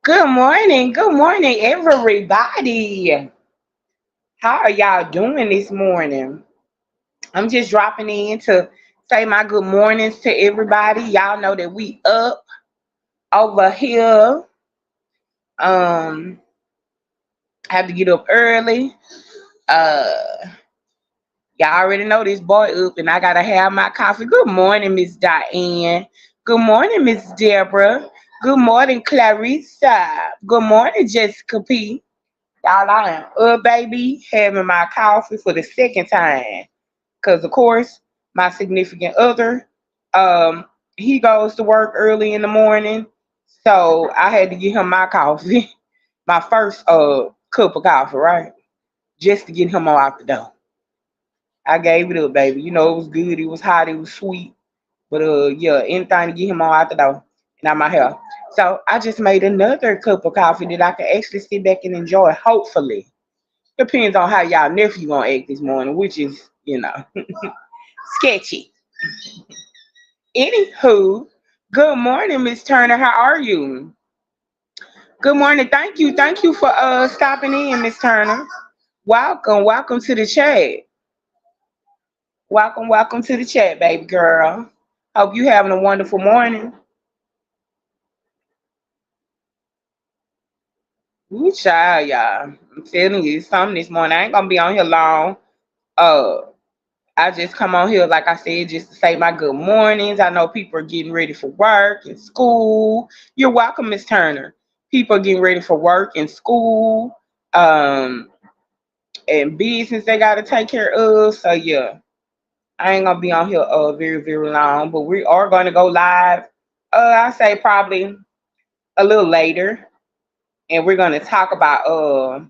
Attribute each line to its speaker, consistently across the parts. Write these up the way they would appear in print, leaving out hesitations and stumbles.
Speaker 1: Good morning, everybody. How are y'all doing this morning? I'm just dropping in to say my good mornings to everybody. Y'all know that we up over here. Um, I have to get up early. Uh, y'all already know this boy up, and I gotta have my coffee. Good morning, Miss Diane. Good morning, Miss Deborah. Good morning, Clarissa. Good morning, Jessica P. Y'all, I am baby, having my coffee for the second time. Cause of course, my significant other, um, he goes to work early in the morning, so I had to get him my coffee, my first cup of coffee, right, just to get him on out the door. I gave it up, baby. It was good. It was hot. It was sweet. But yeah, anything to get him on out the door and out my hair. So I just made another cup of coffee that I can actually sit back and enjoy. Hopefully. Depends on how y'all nephew gonna act this morning, which is, sketchy. Anywho, good morning, Miss Turner. How are you? Good morning. Thank you for stopping in, Miss Turner. Welcome to the chat. Welcome to the chat, baby girl. Hope you having a wonderful morning. Ooh, child, y'all. I'm telling you, it's something this morning. I ain't gonna be on here long. Uh, I just come on here, like I said, just to say my good mornings. I know people are getting ready for work and school. You're welcome, Miss Turner. People are getting ready for work and school, um, and business they got to take care of. So yeah, I ain't gonna be on here very very long, but we are gonna go live. I say probably a little later, and we're gonna talk about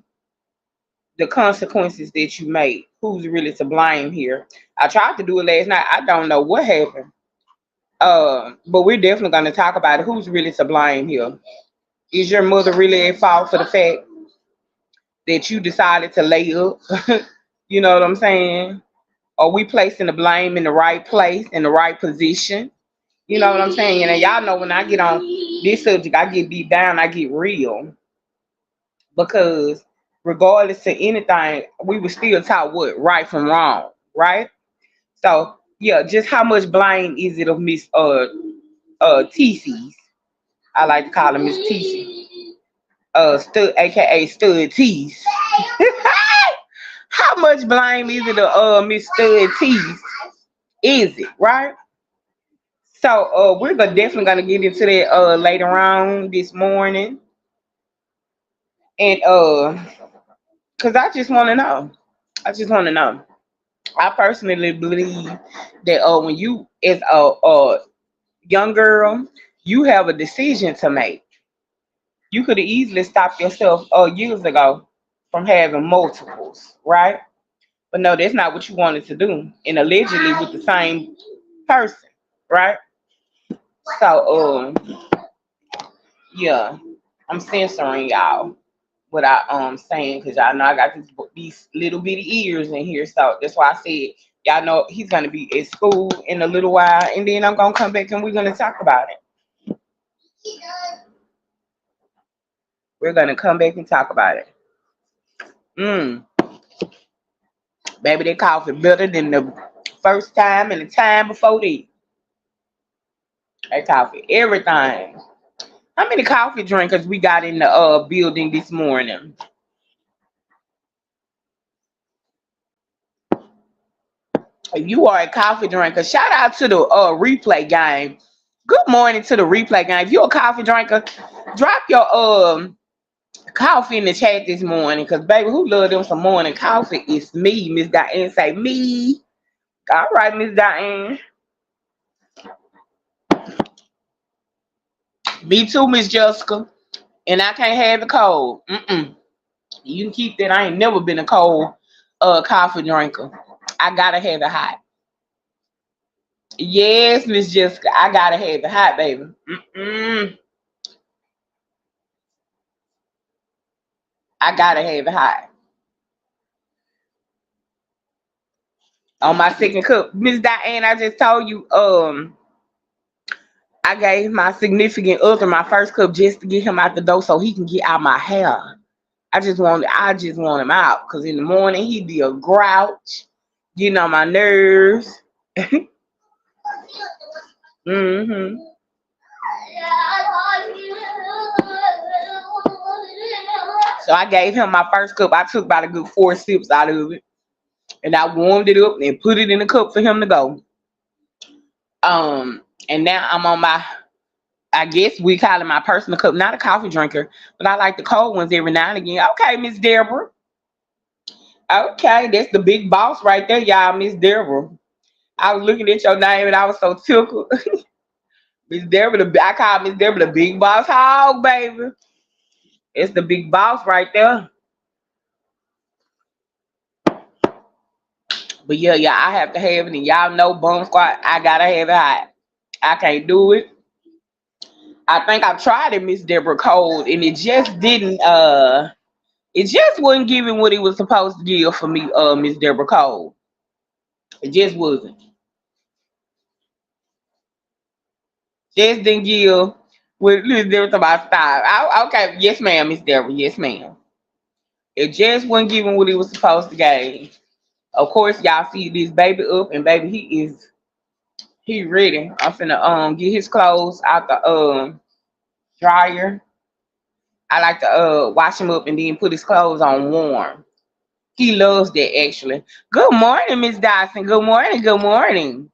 Speaker 1: the consequences that you make. Who's really to blame here? I tried to do it last night. I don't know what happened. But we're definitely going to talk about it. Who's really to blame here? Is your mother really at fault for the fact that you decided to lay up? You know what I'm saying? Are we placing the blame in the right place, in the right position? You know what I'm saying? And y'all know when I get on this subject, I get deep down, I get real. Because regardless of anything, we were still taught what right from wrong, right? So yeah, just how much blame is it of Miss TC's? I like to call him Miss TC. Stud aka Stud Tease. How much blame is it of Miss Stud Tease? Is it, right? So we're definitely gonna get into that later on this morning. And cause I just wanna know. I just wanna know. I personally believe that when you as a young girl, you have a decision to make. You could have easily stopped yourself years ago from having multiples, right? But no, that's not what you wanted to do, and allegedly with the same person, right? So yeah, I'm censoring y'all what I saying because y'all know I got these little bitty ears in here, so that's why I said y'all know he's gonna be at school in a little while, and then I'm gonna come back and we're gonna talk about it. We're gonna come back and talk about it. Mm, baby, that coffee better than the first time and the time before that. That coffee, everything. How many coffee drinkers we got in the building this morning? If you are a coffee drinker, shout out to the replay game. Good morning to the replay game. If you're a coffee drinker, drop your coffee in the chat this morning. Cause baby, who love them some morning coffee? It's me, Miss Diane. Say me. All right, Miss Diane. Me too, Miss Jessica. And I can't have the cold. Mm-mm. You can keep that. I ain't never been a cold coffee drinker. I gotta have it hot. Yes, Miss Jessica, I gotta have it hot, baby. Mm-mm. I gotta have it hot. On my second cup, Miss Diane, I just told you, I gave my significant other my first cup just to get him out the door so he can get out my hair. I just want him out because in the morning he'd be a grouch, getting on my nerves. hmm So I gave him my first cup. I took about a good 4 sips out of it, and I warmed it up and put it in the cup for him to go. And now I'm on my. I guess we call it my personal cup, not a coffee drinker, but I like the cold ones every now and again. Okay, Miss Deborah. Okay, that's the big boss right there, y'all, Miss Deborah. I was looking at your name and I was so tickled. Miss Deborah, I call Miss Deborah the big boss hog, baby. It's the big boss right there. But yeah, I have to have it. And y'all know Bum Squad, I gotta have it hot. I can't do it. I think I've tried it, Miss Deborah Cold, and it just didn't it just wasn't giving what it was supposed to give for me, Miss Deborah Cole. It just wasn't. Just didn't give what Miss Deborah about style. Okay, yes, ma'am, Miss Deborah, yes, ma'am. It just wasn't giving what it was supposed to give. Of course, y'all see this baby up, and baby, he ready. I'm finna get his clothes out the dryer. I like to wash him up and then put his clothes on warm. He loves that actually. Good morning, Miss Dyson. Good morning. Good morning.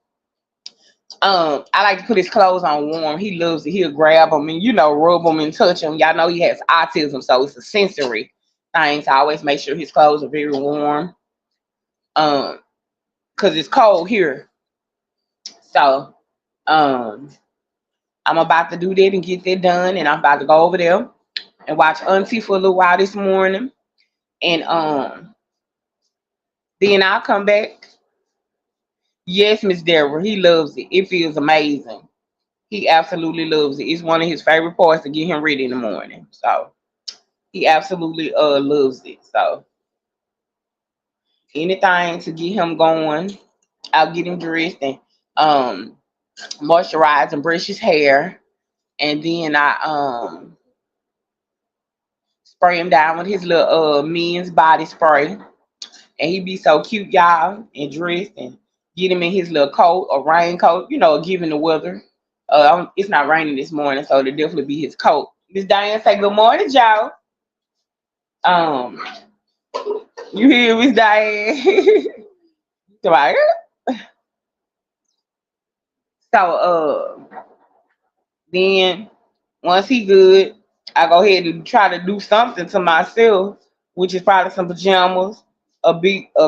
Speaker 1: I like to put his clothes on warm. He loves it. He'll grab them and rub them and touch them. Y'all know he has autism, so it's a sensory thing. So I always make sure his clothes are very warm. Cause it's cold here. So I'm about to do that and get that done, and I'm about to go over there and watch Auntie for a little while this morning, and then I'll come back. Yes, Miss Deborah, he loves it. It feels amazing. He absolutely loves it. It's one of his favorite parts to get him ready in the morning. So he absolutely loves it. So anything to get him going, I'll get him dressed and um moisturize and brush his hair, and then I spray him down with his little men's body spray, and he be so cute, y'all, and dressed, and get him in his little coat or raincoat, given the weather. It's not raining this morning, so it'll definitely be his coat. Miss Diane say good morning, Joe. Um, you hear Miss Diane? Right. So then once he good, I go ahead and try to do something to myself, which is probably some pajamas, a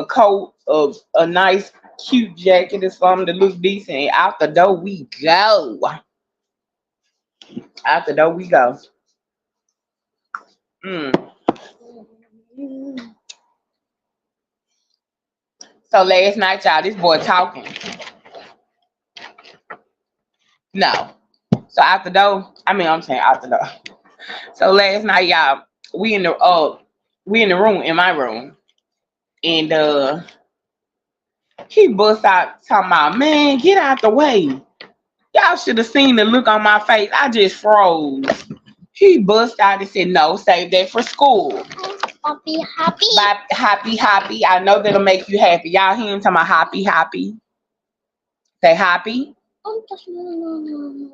Speaker 1: coat, a nice cute jacket or something to look decent. And out the door we go. Out the door we go. Mm. So last night, y'all, this boy talking. No. So out the door, I'm saying out the door. So last night, y'all, we in the room, in my room, and he bust out talking about, man, get out the way. Y'all should have seen the look on my face. I just froze. He bust out and said, no, save that for school.
Speaker 2: Happy, happy.
Speaker 1: Happy, happy. I know that'll make you happy. Y'all hear him talking about happy, happy? Say happy?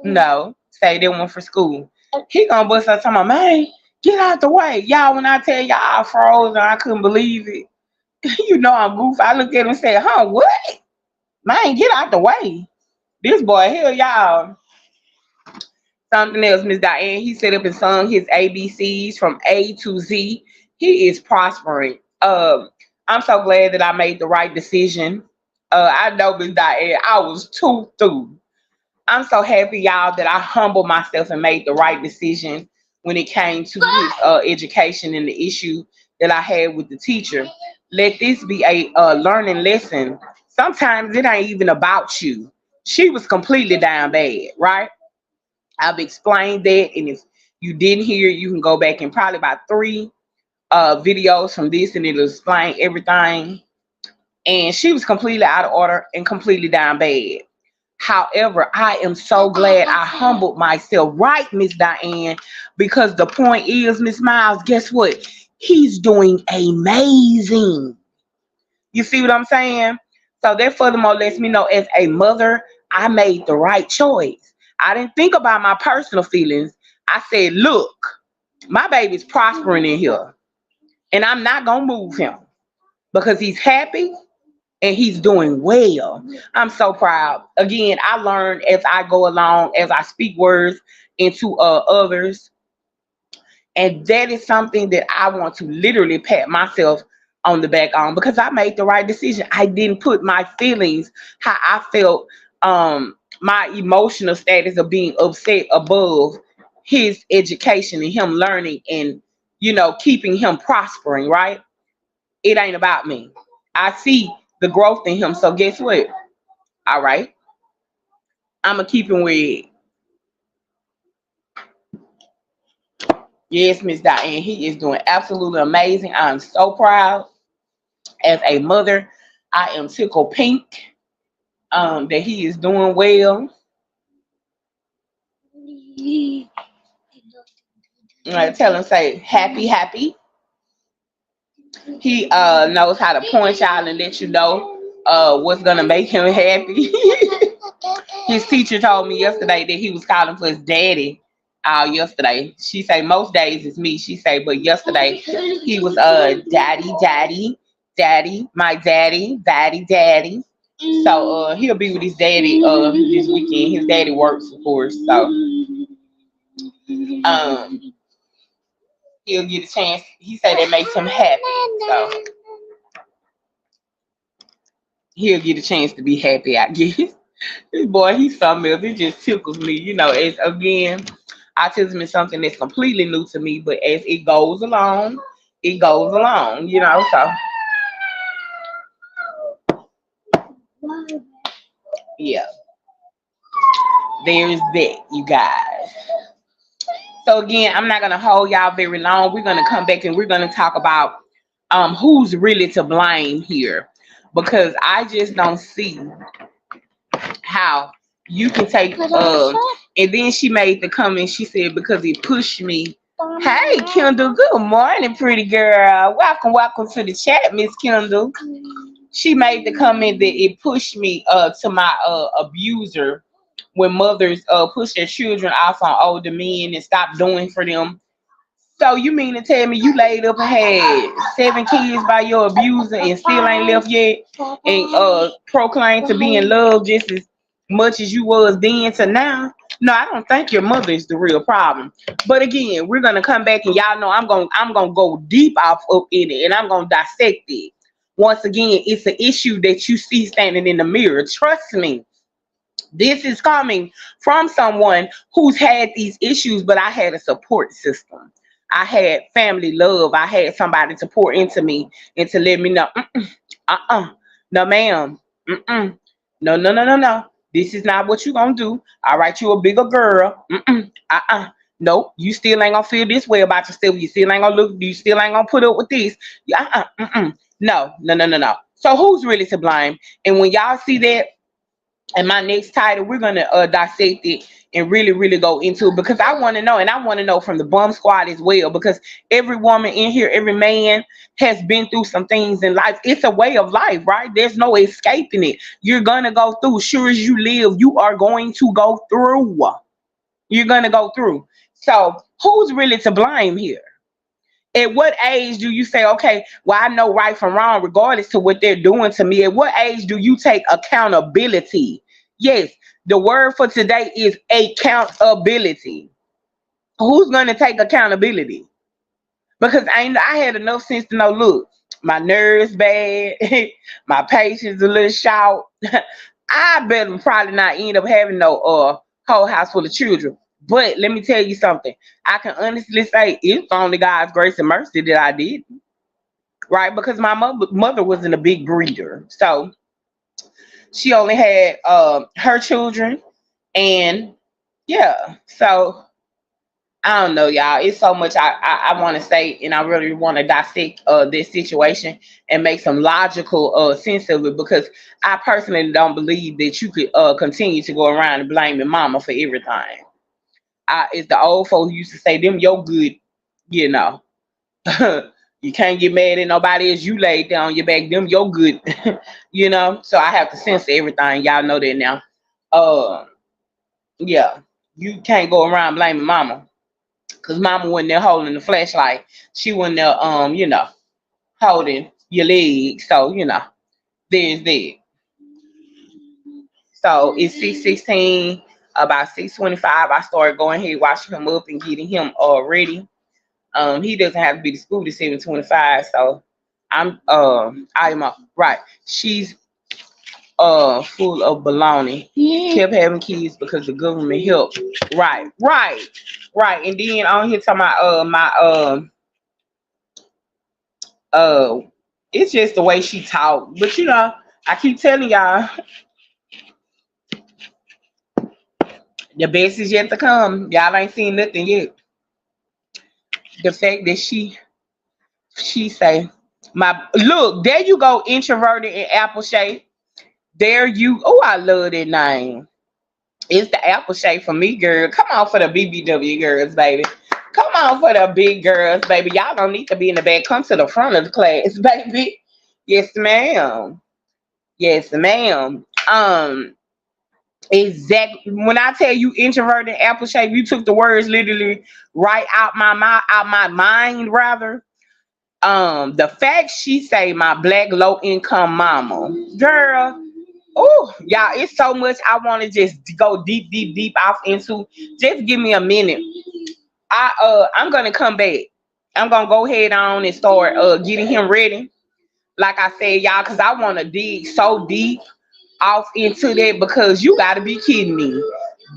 Speaker 1: No. Say that one for school. He gonna bust out talking about, man, get out the way. Y'all, when I tell y'all I froze and I couldn't believe it, I'm goofy. I looked at him and said, huh, what? Man, get out the way. This boy here, y'all. Something else, Miss Diane. He set up and sung his ABCs from A to Z. He is prospering. I'm so glad that I made the right decision. I know, Miss Diane, I was too through. I'm so happy, y'all, that I humbled myself and made the right decision when it came to his education and the issue that I had with the teacher. Let this be a learning lesson. Sometimes it ain't even about you. She was completely down bad, right? I've explained that, and if you didn't hear, you can go back and probably about 3 videos from this, and it'll explain everything. And she was completely out of order and completely down bad. However, I am so glad I humbled myself, right, Miss Diane? Because the point is, Miss Miles, guess what? He's doing amazing. You see what I'm saying? So that furthermore lets me know as a mother, I made the right choice. I didn't think about my personal feelings. I said, look, my baby's prospering in here, and I'm not gonna move him because he's happy and he's doing well. I'm so proud. Again, I learn as I go along, as I speak words into others, and that is something that I want to literally pat myself on the back on because I made the right decision. I didn't put my feelings, how I felt, my emotional status of being upset above his education and him learning and keeping him prospering, right? It ain't about me. I see the growth in him. So guess what? All right. I'ma keep him with yes, Miss Diane. He is doing absolutely amazing. I'm so proud as a mother. I am tickled pink that he is doing well. I tell him say happy, happy. He knows how to point y'all and let you know what's gonna make him happy. His teacher told me yesterday that he was calling for his daddy yesterday. She say most days it's me. She say, but yesterday he was daddy, daddy, daddy, my daddy, daddy, daddy. So he'll be with his daddy this weekend. His daddy works, of course. So he'll get a chance. He said that makes him happy. So he'll get a chance to be happy, I guess. This boy, he's something else. It just tickles me. As again, autism is something that's completely new to me, but as it goes along. So yeah, there's that, you guys. So again, I'm not gonna hold y'all very long. We're gonna come back and we're gonna talk about who's really to blame here. Because I just don't see how you can take and then she made the comment, she said because he pushed me. Hey Kendall, good morning, pretty girl. Welcome to the chat, Miss Kendall. She made the comment that it pushed me to my abuser when mothers push their children off on older men and stop doing for them. So you mean to tell me you laid up and had 7 kids by your abuser and still ain't left yet and proclaimed to be in love just as much as you was then to now? No, I don't think your mother is the real problem. But again, we're gonna come back and y'all know I'm gonna go deep off up in it and I'm gonna dissect it. Once again, it's an issue that you see standing in the mirror. Trust me. This is coming from someone who's had these issues, but I had a support system. I had family love. I had somebody to pour into me and to let me know, no, ma'am, no, no, no, no, no. This is not what you're gonna do. All right, you a bigger girl. Nope, you still ain't gonna feel this way about yourself. You still ain't gonna look. You still ain't gonna put up with this. No, no, no, no, no. So who's really to blame? And when y'all see that, and my next title, we're gonna dissect it and really, really go into it because I want to know, and I want to know from the bum squad as well. Because every woman in here, every man has been through some things in life. It's a way of life, right? There's no escaping it. You're gonna go through. Sure as you live, you are going to go through. You're gonna go through. So who's really to blame here? At what age do you say, okay, well, I know right from wrong, regardless to what they're doing to me? At what age do you take accountability? Yes, the word for today is accountability. Who's going to take accountability? Because I had enough sense to know, look, my nerves bad, my patience a little short. I better probably not end up having no whole house full of children. But let me tell you something. I can honestly say it's only God's grace and mercy that I did, right? Because my mother wasn't a big breeder, so she only had her children, and yeah. So I don't know, y'all. It's so much I want to say, and I really want to dissect this situation and make some logical sense of it, because I personally don't believe that you could continue to go around and blaming mama for everything. It's the old folks used to say, them your good, you know. You can't get mad at nobody as you laid down your back, them your good, you know. So I have to censor everything. Y'all know that now. Uh, yeah, you can't go around blaming mama, cause mama wasn't there holding the flashlight. She wasn't there, holding your leg. So there's that. So it's 6:16. About 6:25, I started going ahead, washing him up and getting him ready. He doesn't have to be to school to 7:25. So I'm right. She's full of baloney. Kept having kids because the government helped. Right, right, right. And then on here talking about my uh it's just the way she talk. But I keep telling y'all, the best is yet to come. Y'all ain't seen nothing yet. The fact that she say, my look, there you go, introverted and apple shape. There you, oh, I love that name. It's the apple shape for me, girl. Come on for the BBW girls, baby. Come on for the big girls, baby. Y'all don't need to be in the back. Come to the front of the class, baby. Yes, ma'am. Yes, ma'am. Exactly. When I tell you introverted apple shape, you took the words literally right out my mouth, out my mind, rather. The fact she say my black low income mama, girl. Oh, y'all, it's so much I want to just go deep, deep, deep off into. Just give me a minute. I'm gonna come back. I'm gonna go ahead on and start getting him ready. Like I said, y'all, cause I want to dig so deep off into that, because you gotta be kidding me.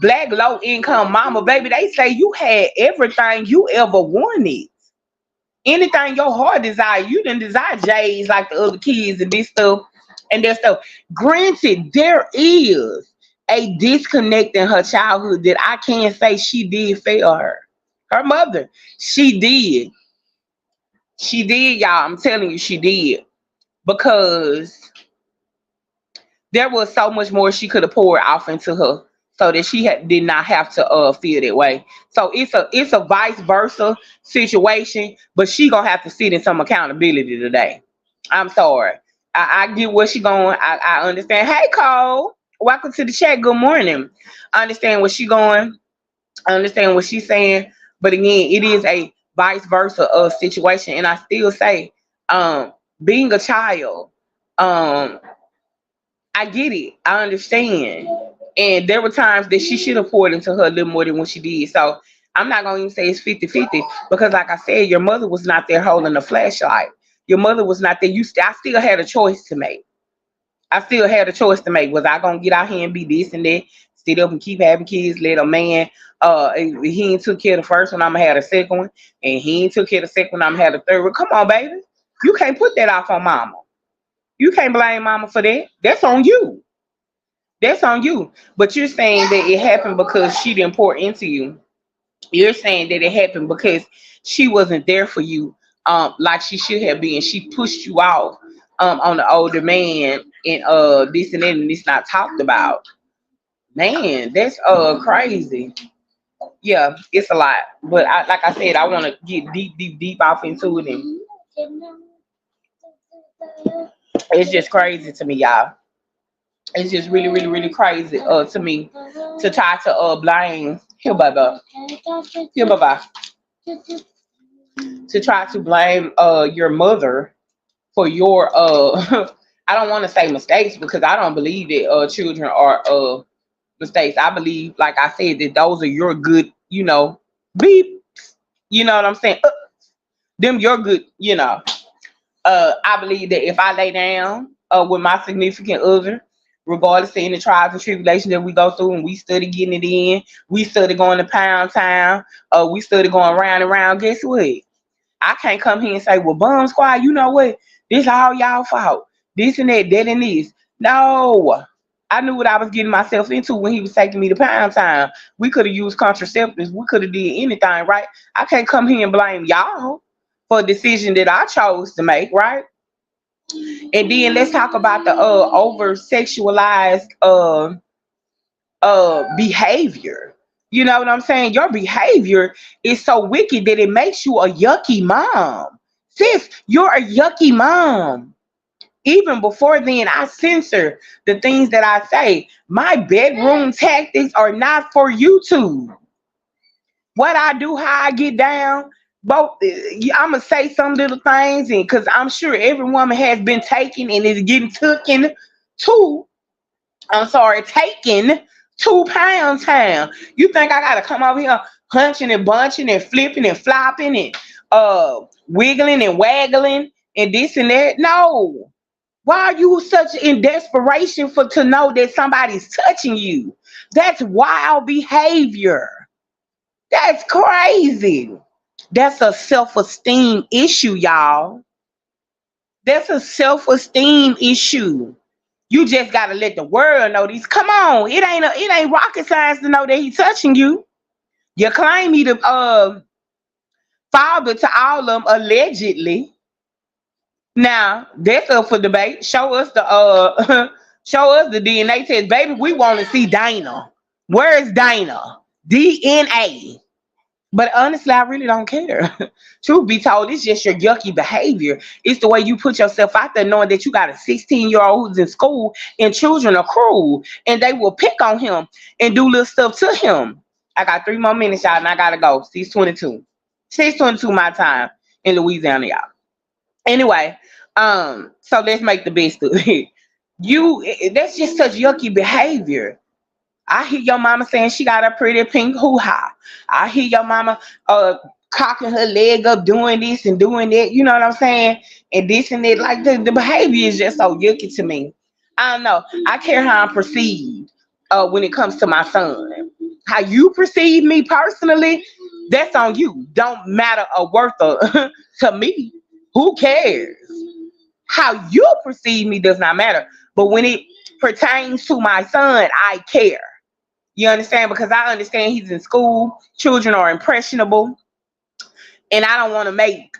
Speaker 1: Black low income mama, baby, they say you had everything you ever wanted. Anything your heart desire, you didn't desire J's like the other kids and this stuff and that stuff. Granted, there is a disconnect in her childhood that I can't say she did fail her. Her mother, she did. She did, y'all. I'm telling you, she did. Because there was so much more she could have poured off into her, so that she did not have to feel that way. So it's a vice versa situation, but she gonna have to sit in some accountability today. I'm sorry. I get where she going. I understand. Hey Cole, welcome to the chat. Good morning. I understand where she going. I understand what she's saying. But again, it is a vice versa situation. And I still say, being a child, um, I get it. I understand. And there were times that she should have poured into her a little more than what she did. So I'm not going to even say it's 50-50, because, like I said, your mother was not there holding the flashlight. Your mother was not there. I still had a choice to make. I still had a choice to make. Was I going to get out here and be this and that, sit up and keep having kids, let a man, if he ain't took care of the first one, I'm going to have the second one. And he ain't took care of the second one, I'm going to have the third one. Come on, baby. You can't put that off on mama. You can't blame mama for that. That's on you. That's on you. But you're saying that it happened because she didn't pour into you. You're saying that it happened because she wasn't there for you, like she should have been. She pushed you off on the older man, and this and that, and this not talked about. Man, that's crazy. Yeah, it's a lot. But like I said, I want to get deep, deep, deep off into it, and it's just crazy to me, y'all. It's just really, really, really crazy to me to try to blame here, baba, here, baba, to try to blame your mother for your I don't want to say mistakes, because I don't believe that children are mistakes. I believe, like I said, that those are your good, beep. You know what I'm saying? Them your good, I believe that if I lay down with my significant other, regardless of any trials and tribulations that we go through, and we study getting it in, we study going to Pound Town, we study going round and round, guess what? I can't come here and say, well, Bum Squad, you know what? This all y'all fault. This and that, that and this. No. I knew what I was getting myself into when he was taking me to Pound Town. We could have used contraceptives. We could have did anything, right? I can't come here and blame y'all for a decision that I chose to make, right? And then let's talk about the over sexualized behavior. You know what I'm saying? Your behavior is so wicked that it makes you a yucky mom. Sis, you're a yucky mom. Even before then, I censor the things that I say. My bedroom tactics are not for YouTube. What I do, how I get down, both I'm gonna say some little things, and because I'm sure every woman has been taken and is getting taken to. I'm sorry, taken to Pound Town. You think I gotta come over here hunching and bunching and flipping and flopping and wiggling and waggling and this and that? No. Why are you such in desperation for to know that somebody's touching you? That's wild behavior. That's crazy. That's a self-esteem issue, y'all. That's a self-esteem issue. You just gotta let the world know these. Come on, it ain't rocket science to know that he's touching you. You claim he the father to all of them allegedly. Now that's up for debate. Show us the show us the DNA test, baby. We want to see Dana. Where is Dana? DNA. But honestly, I really don't care. Truth be told, it's just your yucky behavior. It's the way you put yourself out there, knowing that you got a 16-year-old who's in school and children are cruel and they will pick on him and do little stuff to him. I got 3 more minutes, y'all, and I gotta go. 6:22. 6:22 my time in Louisiana, y'all. Anyway, so let's make the best of it. That's just such yucky behavior. I hear your mama saying she got a pretty pink hoo-ha. I hear your mama cocking her leg up, doing this and doing that. You know what I'm saying? And this and that. Like the behavior is just so yucky to me. I don't know. I care how I'm perceived when it comes to my son. How you perceive me personally, that's on you. Don't matter a worth of to me. Who cares? How you perceive me does not matter. But when it pertains to my son, I care. You understand? Because I understand he's in school. Children are impressionable. And I don't want to make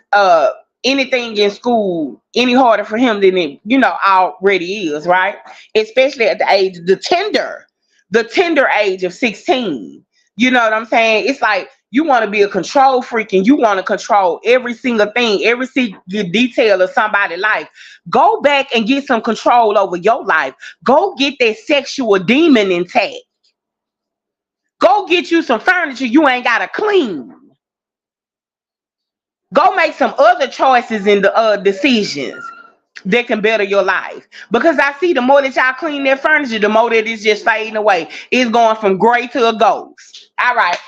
Speaker 1: anything in school any harder for him than it, already is, right? Especially at the tender age of 16. You know what I'm saying? It's like you want to be a control freak and you want to control every single thing, every single detail of somebody's life. Go back and get some control over your life. Go get that sexual demon intact. Go get you some furniture you ain't got to clean. Go make some other choices in the decisions that can better your life. Because I see the more that y'all clean that furniture, the more that it's just fading away. It's going from gray to a ghost. All right.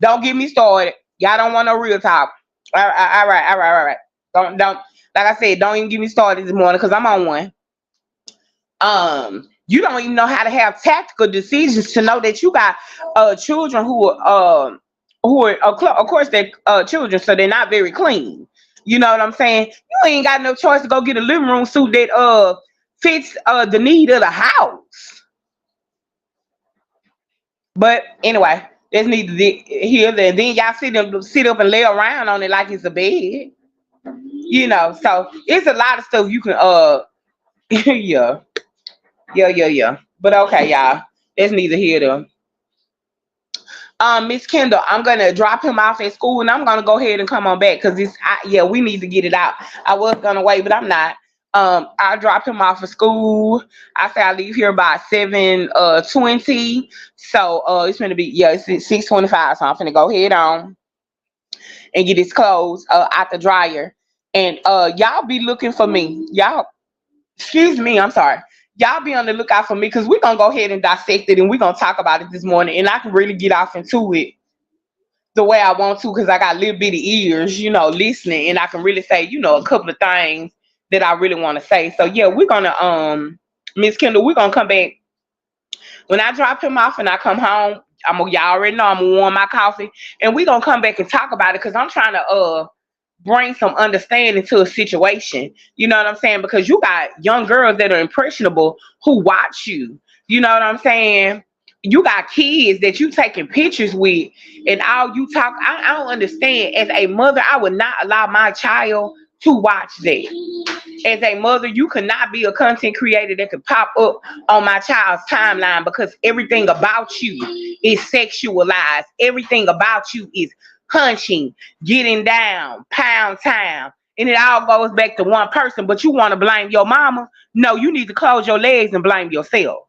Speaker 1: Don't get me started. Y'all don't want no real talk. All right. Don't like I said, don't even get me started this morning because I'm on one. You don't even know how to have tactical decisions to know that you got children who are of course they're children, so they're not very clean. You know what I'm saying? You ain't got no choice to go get a living room suit that fits the need of the house. But anyway, that's neither here than then y'all sit up and lay around on it like it's a bed. So it's a lot of stuff you can yeah. But okay, y'all. That's neither here nor Miss Kendall, I'm gonna drop him off at school and I'm gonna go ahead and come on back because we need to get it out. I was gonna wait, but I'm not. I'll drop him off at school. I say I leave here by 7:20. So it's gonna be it's 6:25. So I'm gonna go ahead on and get his clothes out the dryer. And y'all be looking for me. Excuse me, I'm sorry. Y'all be on the lookout for me because we're going to go ahead and dissect it and we're going to talk about it this morning. And I can really get off into it the way I want to because I got little bitty ears, listening. And I can really say, a couple of things that I really want to say. So, yeah, we're going to, Miss Kendall, we're going to come back. When I drop him off and I come home, y'all already know I'm going to warm my coffee. And we're going to come back and talk about it because I'm trying to bring some understanding to a situation. You know what I'm saying? Because you got young girls that are impressionable who watch you. You know what I'm saying? You got kids that you taking pictures with, and all you talk. I don't understand. As a mother, I would not allow my child to watch that. As a mother, you cannot be a content creator that could pop up on my child's timeline, because everything about you is sexualized. Everything about you is punching, getting down, pound town. And it all goes back to one person, but you want to blame your mama? No, you need to close your legs and blame yourself.